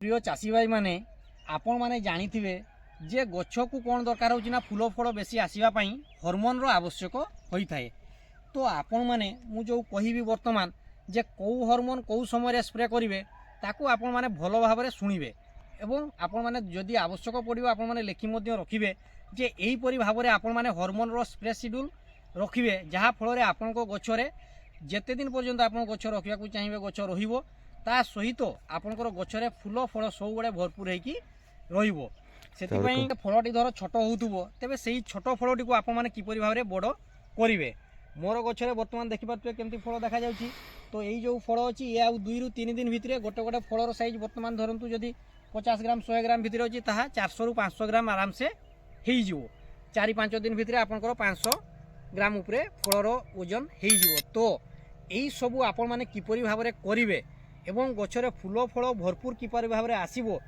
प्रिय चाषी भाई माने आपण माने जानिथिबे जे गछ को कौन दरकार होची ना फूल फल बेसी आसीबा पई हार्मोन रो आवश्यक होई थाए। तो आपण माने मु जो कहिबी वर्तमान जे कौ हार्मोन कौ समय स्प्रे करिवे ताकू आपण माने भलो भाबरे सुनिबे एवं आपण माने जदि आवश्यक पड़िबो आपण माने लेखि मध्ये रखिबे जे एही परि भाबरे आपण माने हार्मोन रो स्प्रे शेड्यूल रखिबे जहा फल रे आपण को गछरे जेते दिन पर्यंत आपण गछ रखिया को चाहिबे गछ रहिबो ता सहित आपणकर गछरे फूल फल सब बड़े भरपूर होगी रहिबो। सेतिपई फलटी धर छोट होउथुबो तेबे सेही छोट फलटी को आपण माने किपरि भाबरे बड़ करिवे। मोर गछरे वर्तमान देखि पारथुबे केमती फल देखा जाउची। तो एई जो फल अछि ए आ 2 रु 3 दिन भितरे गोटे गोटे फलर साइज वर्तमान धरंतु जदि 50 ग्राम 100 ग्राम भितरे अछि ताहा 400 रु 500 ग्राम आराम से हेई जिवो। 4-5 दिन भितरे आपणकर 500 ग्राम उपरे फलर ओजन हेई जिवो। तो एई सब आपण माने किपरि भाबरे करिवे एवं गछरे फूल फल भरपूर किपरि भाबरे आसीबो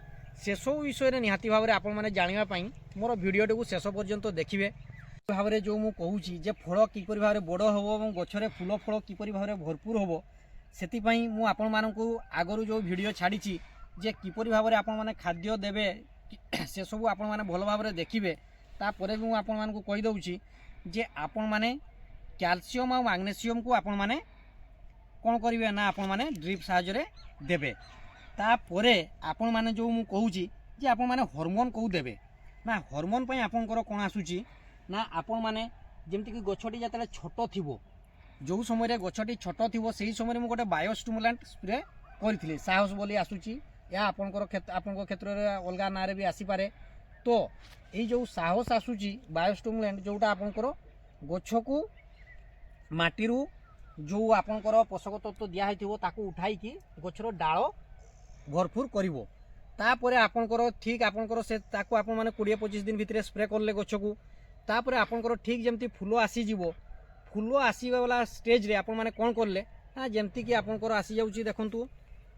से सब विषय निहाती भाबरे आपण माने जानिबा पई मोर वीडियो को शेष पर्यंत देखिबे। भाबरे जो मु कहूची जे फल किपरि भाबरे बड़ होबो एवं गछरे फूल फल किपरि भाबरे भरपूर होबो सेति पई मु आपण मानकु आगरु जो वीडियो छाड़ीची जे किपरि भाबरे आपण माने खाद्य देबे से सब आपण माने भलो भाबरे देखिबे। ता परे मु आपण मानकु कहि दउची जे आपण माने कैल्शियम और मैग्नीशियम को आपण माने कौन करेंगे ना आपण माने ड्रिप साहाय्य देबे। तापरे आपण माने जो मु कहूची जे आपण माने हार्मोन को देबे ना हार्मोन पई आपनकर कोन आसुची ना आपण माने जेमति कि गछटी जतले छोट थिबो जो समय रे गछटी छोट थिबो सेही समय रे मु गोटे बायोस्टिमुलेंट स्प्रे करथिले साहस बोली आसुची या आपनकर क्षेत्र रे अलगा ना रे भी आसी पारे। तो एई जो साहस आसुची बायोस्टिमुलेंट जोटा आपनकर गछ को माटी रू जो आपनकर पोषक तत्व दिया है ताकू उठाई कि गछर डाल भरपूर करिवो। तापरे आपनकर ठीक आपनकर से ताकू आपण माने 20-25 दिन भितरे स्प्रे करले गछ को तापरे आपनकर ठीक जेमती फूल आसी जिवो फूल आसीबा वाला स्टेज रे आपण माने कोन करले ना जेमती कि आपनकर आसी जाउची देखंतु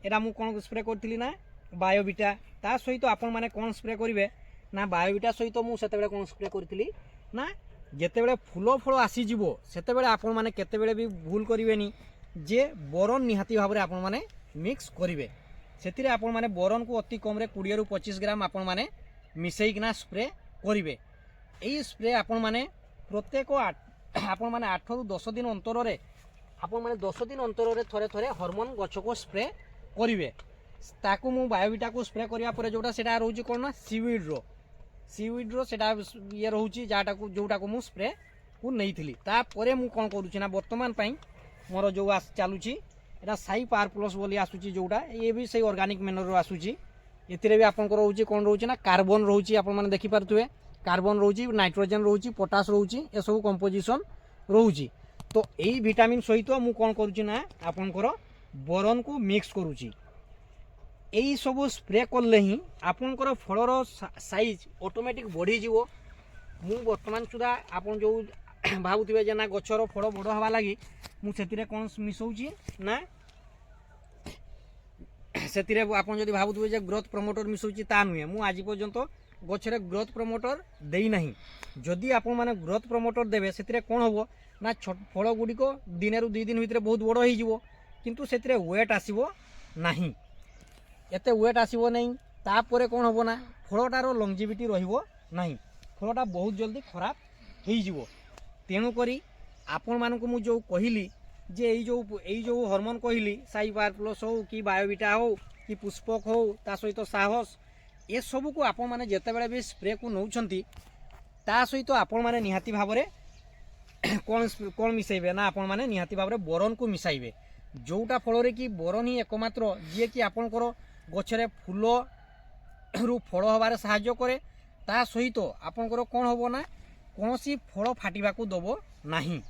एरा मु कोन स्प्रे करथिली ना बायोविटा ता सहित आपण माने कोन स्प्रे करिवे ना बायोविटा सहित मु सेतेबेले कोन स्प्रे करथिली ना जेतेबेले फूल फल आसी जिवो सेतेबेले आपण माने केतेबेले भी भूल करिवेनी जे बोरन निहाती भाबरे आपण माने मिक्स करिवे। सेतिरे आपण माने बोरन को अति कम रे 20 रु 25 ग्राम आपण माने मिसेई किना स्प्रे करिवे। एई स्प्रे आपण माने प्रत्येक आपण माने 8 रु 10 दिन अंतर रे आपण माने 10 दिन अंतर रे थरे थरे हार्मोन गछ को स्प्रे करिवे। ताकू मु बायोविटा को स्प्रे करिया परे जोटा सेटा रहउची कोन ना सीवीड रो सेटा ये रहउची जाटा को जोटा को मु स्प्रे को नैथिली। ता परे मु कोन करूची ना वर्तमान पई मोर जो चालुची एटा साई पावर प्लस बोली आसुची जोटा ये भी सही ऑर्गेनिक मैनर रो आसुची। एतिरे भी आपन को रहउची कोन रहउची ना कार्बन रहउची आपन माने देखि पारथुवे कार्बन रहउची नाइट्रोजन रहउची पोटास रहउची ए सब कंपोजिशन रहउची। तो एई विटामिन सहित मु कोन करूची ना आपन को बोरन को मिक्स करूची। एई सब स्प्रे करले ही आपनकर फलर साइज ऑटोमेटिक बढ़ी जीवो। मु वर्तमान सुधा आपन जो भाबुथिबे जे ना गछर फल बड़ हवा लागि मु सेतिरे कोन मिसौची ना सेतिरे आपन जदि भाबुथिबे जे ग्रोथ प्रमोटर मिसौची ता नुहे मु आज पर्यंत गछरे ग्रोथ प्रमोटर देई नाही। जदि आपन माने ग्रोथ प्रमोटर देबे सेतिरे कोन होबो ना फल गुडी को दिन रु 2 दिन भितरे बहुत बड़ होई जीवो किंतु सेतिरे वेट आसीबो नाही एते वेट आसीबो नहीं। तापरे कोन होबो ना फलटार लंजिविटी रहिबो नाही फलटा बहुत जल्दी खराब हेई जीवो। तेणु करी आपण मानकु मु जो कहिली जे एई जो हार्मोन कहिली साई पावर प्लस हो कि बायोविटा हो कि पुष्पक हो ता सहित साहस ए सब को आपण माने जेते बेले भी स्प्रे को नउछंती ता सहित आपण माने निहाती भाबरे कोन मिसाइबे ना आपण माने निहाती भाबरे बोरन को मिसाइबे जोटा फल रे कि बोरन ही एकमात्र जे कि आपनकर गछरे फूल रु फल हबारे सहाय्य करे ता सहित आपनकर कोन होबो ना कोनोसी फल फाटिबा को दबो नाही।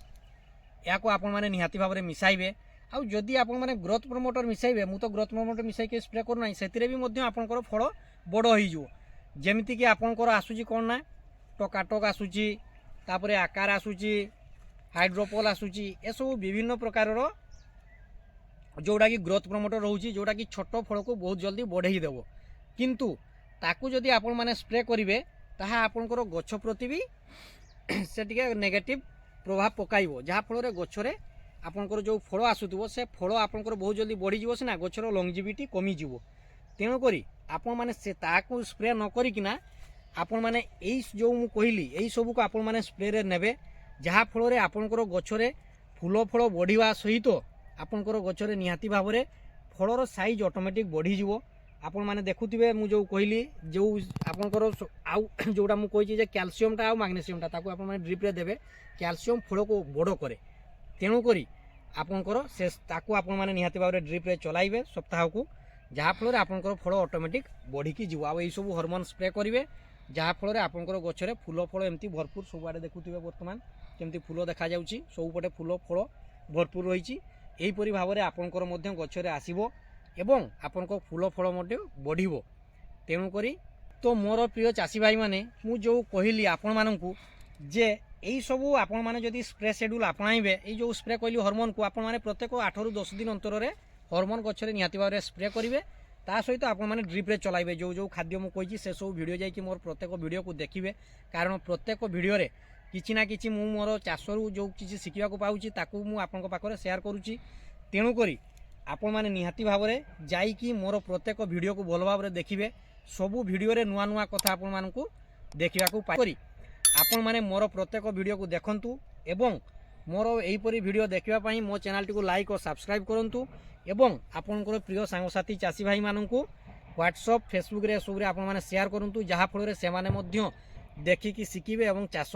या को आपण माने निहाती भाबरे मिसाइबे। आ जदि आपण माने ग्रोथ प्रमोटर मिसाइबे मु तो ग्रोथ प्रमोटर मिसाइ के स्प्रे कर नाही सेतिरे भी मध्ये आपनकर फल बड़ होई जो जेमिति कि आपनकर आसुची कोन ना टकाटक आसुची तापरे आकार आसुची हाइड्रोपोल आसुची ए सब विभिन्न प्रकार रो जोड़ा कि ग्रोथ प्रमोटर रोची जोड़ा कि छोट फल को बहुत जल्दी बढ़ई देव किंतु ताकू जदि आपण माने स्प्रे करिवे ताहा आपनकर गछ प्रति भी से टिके नेगेटिव प्रभाव पकाइबो जहा फल रे गछरे आपनकर जो फल आसुथबो से फल आपनकर बहुत जल्दी बढ़ी जीवो सिना गछर लंजिविटी कमी जीवो। तेणु करी आपण माने से ताकू स्प्रे न करिकिना आपण माने एई जो मु कहली एई सब को आपण माने स्प्रे रे नेबे जहा फल रे आपनकर गछरे फूल फल बढ़िया सहित आपनकर गछरे निहाती भाव रे फलर साइज ऑटोमेटिक बढ़ी जिवो। आपण माने देखुथिबे मु जो कहली जो आपनकर आउ जोटा मु कहिछि जे कैल्शियम टा आ मैग्नीशियम टा ताकू आपण माने ड्रिप रे देबे कैल्शियम फल को बड़ करे तेणु करी आपनकर से ताकू आपण माने निहाती भाव रे ड्रिप रे चलाइबे सप्ताह को जहा फल रे आपनकर फल ऑटोमेटिक बढ़ी की जिवो। आ एई सब हार्मोन स्प्रे करिवे जहा फल रे आपनकर गछरे फूल फल एमती भरपूर सब आडे देखुथिबे वर्तमान केमती फूल देखा जाउची सब पटे फूल फल भरपूर रहिछि एहीपरि भाव रे आपनकर मध्य गछरे आसीबो एवं आपनकर फूल फल मध्य बढ़िबो। तेणु करी तो मोर प्रिय चाषी भाई माने मु जो कहली आपण माननकू जे एई सबू आपण माने जदि स्प्रे शेड्यूल अपनाइबे एई जो स्प्रे कहली हार्मोन को आपण माने प्रत्येक 8 रु 10 दिन अंतर रे हार्मोन गछरे निहाती भाव रे स्प्रे करिवे ता सहित आपण माने ड्रिप रे चलाइबे जो जो खाद्य मु कहिछि से सब वीडियो जाई कि मोर प्रत्येक वीडियो को देखिबे कारण प्रत्येक वीडियो रे किछि ना किछि मु मोर चाषरु जो किछि सिखिबा को पाउछि ताकू मु आपनक पाखरे शेयर करूछि। तेणु करी आपण माने निहाती भाव रे जाई कि मोर प्रत्येक वीडियो को भल भाव रे देखिबे सबु वीडियो रे नुआ नुआ कथा आपण मानकू देखिबा को पाइ आपण माने मोर प्रत्येक वीडियो को देखंतु एवं मोर एहीपरि वीडियो देखिबा पई मो चैनल टी को लाइक और सब्सक्राइब करंतु एवं आपनकर प्रिय सांगसाथी चाषी भाई मानकू व्हाट्सएप फेसबुक रे सब रे आपण माने शेयर करंतु जहा फल रे से माने मध्य देखि कि सिखिबे एवं चाष